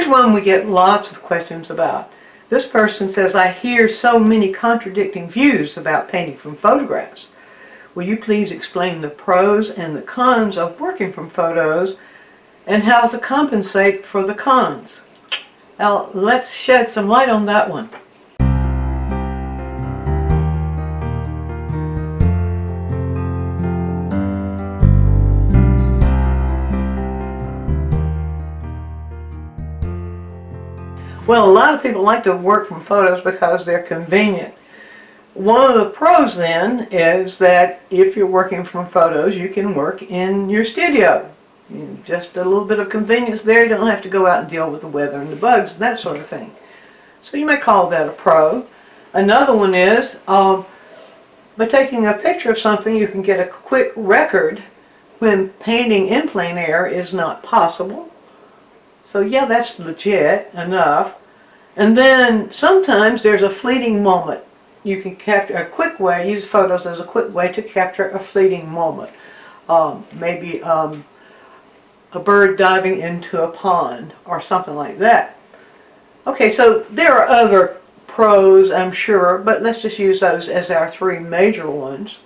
one we get lots of questions about. This person says, I hear so many contradicting views about painting from photographs. Will you please explain the pros and the cons of working from photos and how to compensate for the cons? Now, let's shed some light on that one. Well, a lot of people like to work from photos because they're convenient. One of the pros then is that if you're working from photos, you can work in your studio. Just a little bit of convenience there. You don't have to go out and deal with the weather and the bugs and that sort of thing. So you may call that a pro. Another one is by taking a picture of something, you can get a quick record when painting in plein air is not possible. So yeah, that's legit enough. And then sometimes there's a fleeting moment. You can capture a quick way, use photos as a quick way to capture a fleeting moment. Maybe a bird diving into a pond or something like that. Okay, so there are other pros, I'm sure, but let's just use those as our three major ones.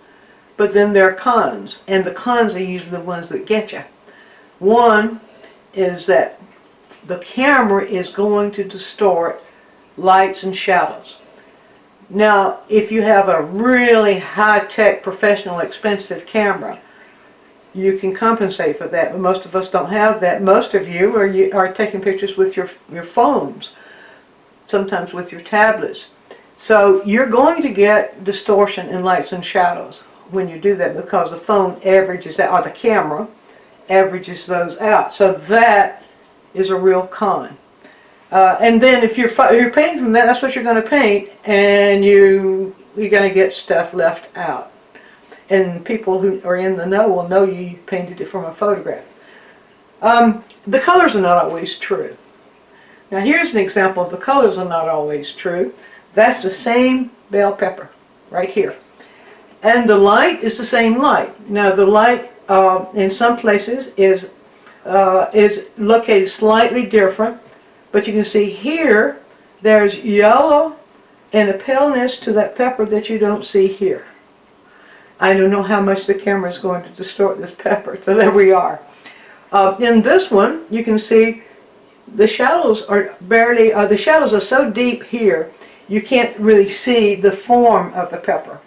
But then there are cons, and the cons are usually the ones that get you. One is that the camera is going to distort lights and shadows. Now, if you have a really high-tech, professional, expensive camera, you can compensate for that, but most of us don't have that. Most of you are taking pictures with your phones, sometimes with your tablets. So you're going to get distortion in lights and shadows when you do that because the phone averages out, or the camera averages those out. So that is a real con. And then if you're painting from that, that's what you're going to paint, and you're going to get stuff left out. And people who are in the know will know you painted it from a photograph. The colors are not always true. Now here's an example of the colors are not always true. That's the same bell pepper right here. And the light is the same light. Now the light in some places is located slightly different, but you can see here there's yellow and a paleness to that pepper that you don't see here. I don't know how much the camera is going to distort this pepper, so there we are. In this one, you can see the shadows are barely, the shadows are so deep here, you can't really see the form of the pepper.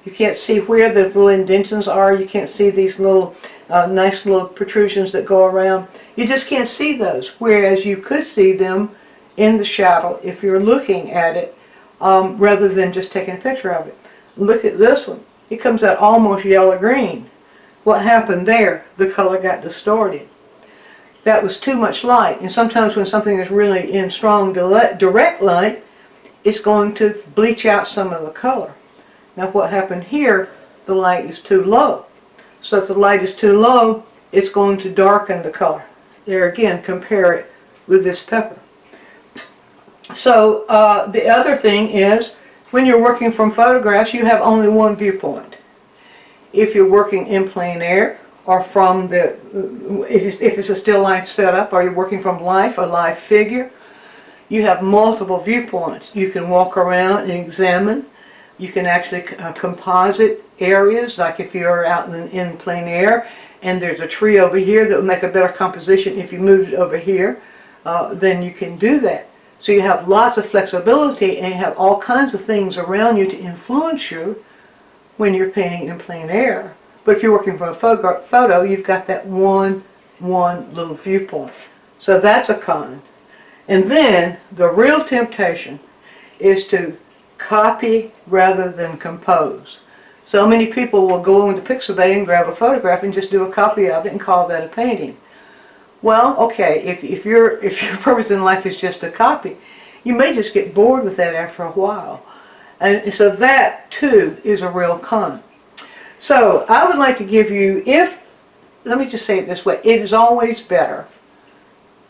You can't see where the little indentions are. You can't see these little nice little protrusions that go around. You just can't see those, whereas you could see them in the shadow if you're looking at it rather than just taking a picture of it. Look at this one. It comes out almost yellow-green. What happened there? The color got distorted. That was too much light, and sometimes when something is really in strong direct light, it's going to bleach out some of the color. Now what happened here, the light is too low. So if the light is too low, it's going to darken the color. There again, compare it with this pepper. So the other thing is, when you're working from photographs, you have only one viewpoint. If you're working in plein air, or from the, if it's a still life setup, or you're working from life, a live figure, you have multiple viewpoints. You can walk around and examine. You can actually composite areas, like if you're out in plein air and there's a tree over here that will make a better composition if you moved it over here, then you can do that. So you have lots of flexibility, and you have all kinds of things around you to influence you when you're painting in plein air. But if you're working from a photo, you've got that one little viewpoint. So that's a con. And then the real temptation is to copy rather than compose. So many people will go into Pixabay and grab a photograph and just do a copy of it and call that a painting. Well, okay, if your purpose in life is just a copy, you may just get bored with that after a while. And so that too is a real con. So I would like to give you, let me just say it this way, it is always better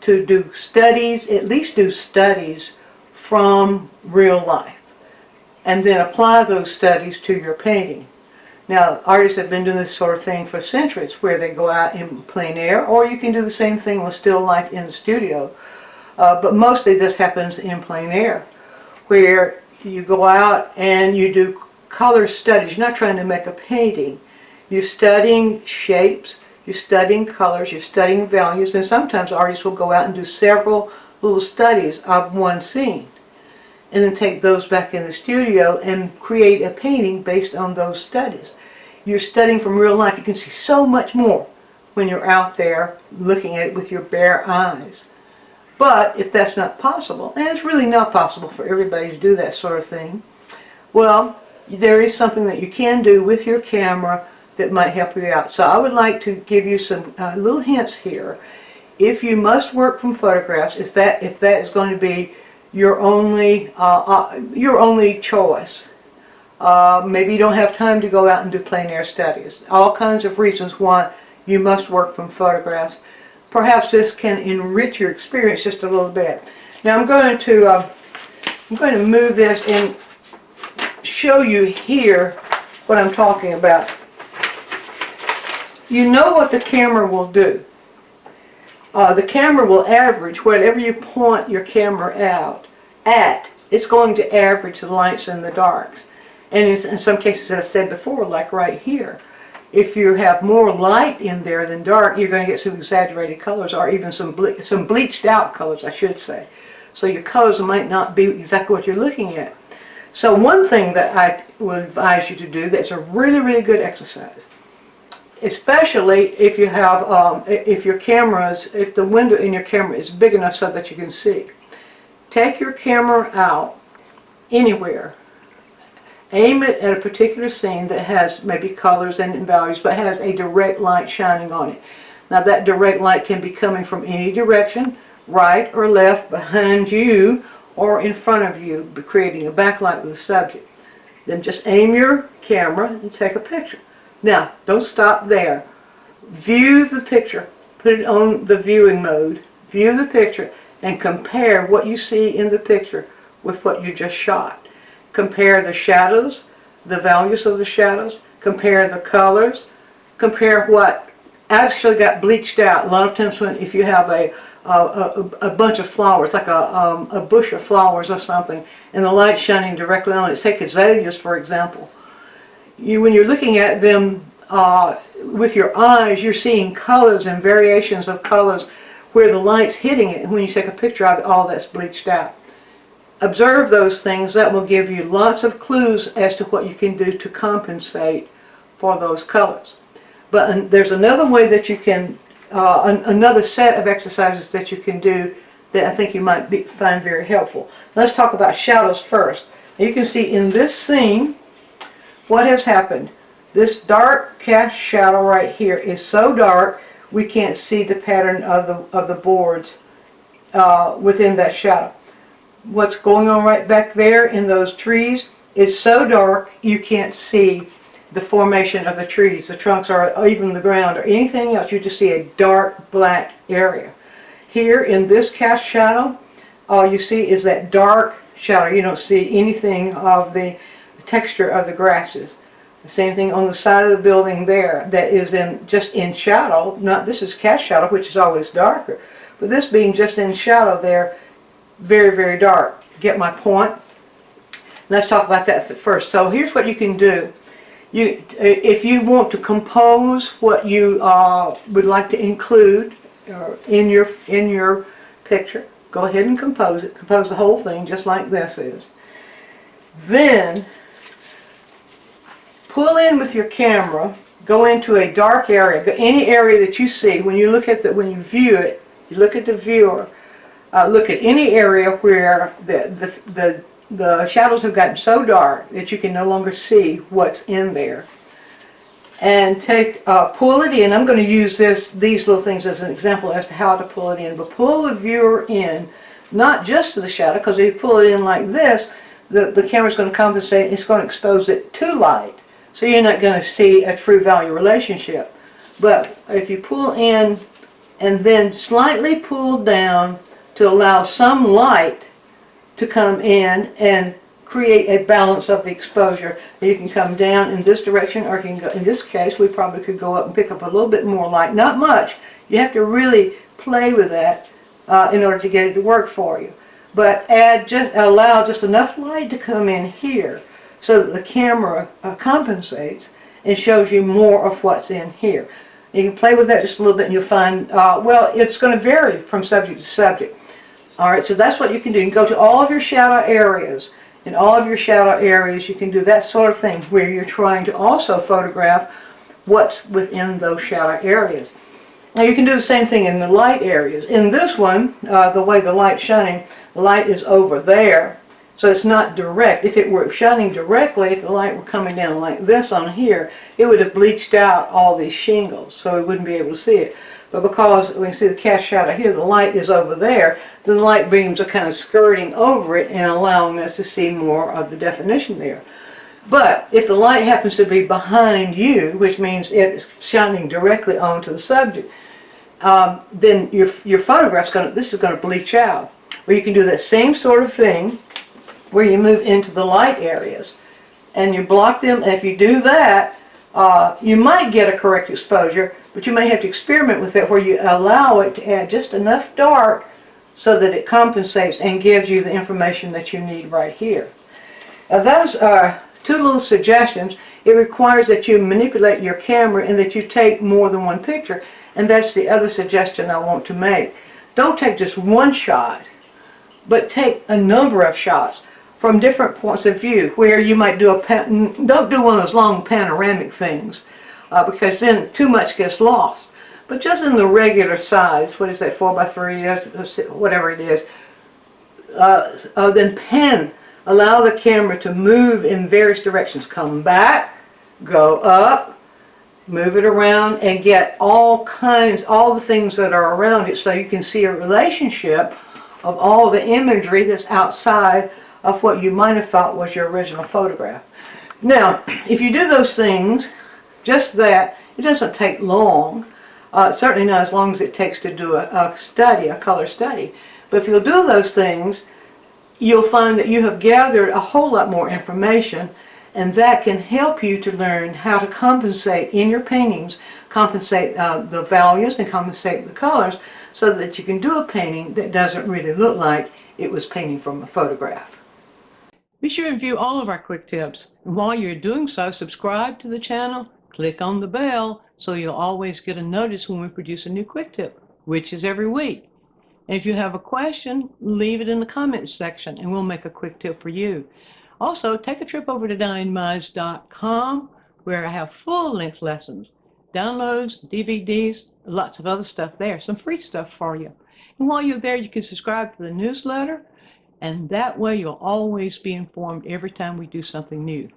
to do studies, at least do studies from real life, and then apply those studies to your painting. Now, artists have been doing this sort of thing for centuries, where they go out in plein air, or you can do the same thing with still life in the studio. But mostly this happens in plein air, where you go out and you do color studies. You're not trying to make a painting. You're studying shapes, you're studying colors, you're studying values, and sometimes artists will go out and do several little studies of one scene, and then take those back in the studio and create a painting based on those studies. You're studying from real life. You can see so much more when you're out there looking at it with your bare eyes. But if that's not possible, and it's really not possible for everybody to do that sort of thing, well, there is something that you can do with your camera that might help you out. So I would like to give you some little hints here. If you must work from photographs, if that is going to be your only choice, maybe you don't have time to go out and do plein air studies. All kinds of reasons why you must work from photographs. Perhaps this can enrich your experience just a little bit. Now I'm going to move this and show you here what I'm talking about. You know what the camera will do. The camera will average whatever you point your camera out at. It's going to average the lights and the darks. And in some cases, as I said before, like right here, if you have more light in there than dark, you're going to get some exaggerated colors, or even some bleached out colors, I should say. So your colors might not be exactly what you're looking at. So one thing that I would advise you to do that's a really, really good exercise, especially if you have, if the window in your camera is big enough so that you can see. Take your camera out anywhere. Aim it at a particular scene that has maybe colors and values, but has a direct light shining on it. Now that direct light can be coming from any direction, right or left, behind you, or in front of you, creating a backlight with the subject. Then just aim your camera and take a picture. Now, don't stop there. View the picture. Put it on the viewing mode. View the picture and compare what you see in the picture with what you just shot. Compare the shadows, the values of the shadows, compare the colors, compare what actually got bleached out. A lot of times if you have a bunch of flowers, like a bush of flowers or something, and the light's shining directly on it. Take azaleas, for example. When you're looking at them with your eyes, you're seeing colors and variations of colors where the light's hitting it, and when you take a picture of it, all that's bleached out. Observe those things. That will give you lots of clues as to what you can do to compensate for those colors. But there's another way that you can, another set of exercises that you can do that I think you might find very helpful. Let's talk about shadows first. Now you can see in this scene what has happened. This dark cast shadow right here is so dark we can't see the pattern of the boards within that shadow. What's going on right back there in those trees is so dark you can't see the formation of the trees, the trunks, or even the ground, or anything else. You just see a dark black area. Here in this cast shadow, all you see is that dark shadow. You don't see anything of the texture of the grasses. The same thing on the side of the building there, that is just in shadow. This is cast shadow, which is always darker, but this being just in shadow there, very, very dark. Get my point? Let's talk about that first. So here's what you can do. If you want to compose what you would like to include in your picture, go ahead and compose it. Compose the whole thing just like this is. Then pull in with your camera. Go into a dark area. Any area that you see when you look at when you view it. You look at the viewer. Look at any area where the shadows have gotten so dark that you can no longer see what's in there. And pull it in. I'm going to use these little things as an example as to how to pull it in. But pull the viewer in, not just to the shadow, because if you pull it in like this, the camera's going to compensate. It's going to expose it to light. So you're not going to see a true value relationship. But if you pull in and then slightly pull down to allow some light to come in and create a balance of the exposure. You can come down in this direction, or you can go, in this case we probably could go up and pick up a little bit more light. Not much. You have to really play with that in order to get it to work for you. But allow just enough light to come in here so that the camera compensates and shows you more of what's in here. You can play with that just a little bit and you'll find, well, it's going to vary from subject to subject. Alright, so that's what you can do. You can go to all of your shadow areas. In all of your shadow areas, you can do that sort of thing where you're trying to also photograph what's within those shadow areas. Now you can do the same thing in the light areas. In this one, the way the light's shining, the light is over there, so it's not direct. If it were shining directly, if the light were coming down like this on here, it would have bleached out all these shingles, so we wouldn't be able to see it. But because we can see the cast shadow here, the light is over there, then the light beams are kind of skirting over it and allowing us to see more of the definition there. But if the light happens to be behind you, which means it's shining directly onto the subject, then your photograph's this is going to bleach out. Or you can do that same sort of thing where you move into the light areas and you block them. And if you do that, you might get a correct exposure, but you may have to experiment with it where you allow it to add just enough dark so that it compensates and gives you the information that you need right here. Now those are two little suggestions. It requires that you manipulate your camera and that you take more than one picture, and that's the other suggestion I want to make. Don't take just one shot, but take a number of shots from different points of view where you might do don't do one of those long panoramic things because then too much gets lost. But just in the regular size, what is that, 4x3, whatever it is, then allow the camera to move in various directions. Come back, go up, move it around, and get all the things that are around it so you can see a relationship of all the imagery that's outside of what you might have thought was your original photograph. Now, if you do those things, just that, it doesn't take long. Certainly not as long as it takes to do a color study. But if you'll do those things, you'll find that you have gathered a whole lot more information, and that can help you to learn how to compensate in your paintings, compensate the values and compensate the colors so that you can do a painting that doesn't really look like it was painting from a photograph. Be sure and view all of our quick tips. And while you're doing so, subscribe to the channel, click on the bell so you'll always get a notice when we produce a new quick tip, which is every week. And if you have a question, leave it in the comments section and we'll make a quick tip for you. Also, take a trip over to DianeMize.com where I have full-length lessons, downloads, DVDs, lots of other stuff there, some free stuff for you. And while you're there, you can subscribe to the newsletter, and that way you'll always be informed every time we do something new.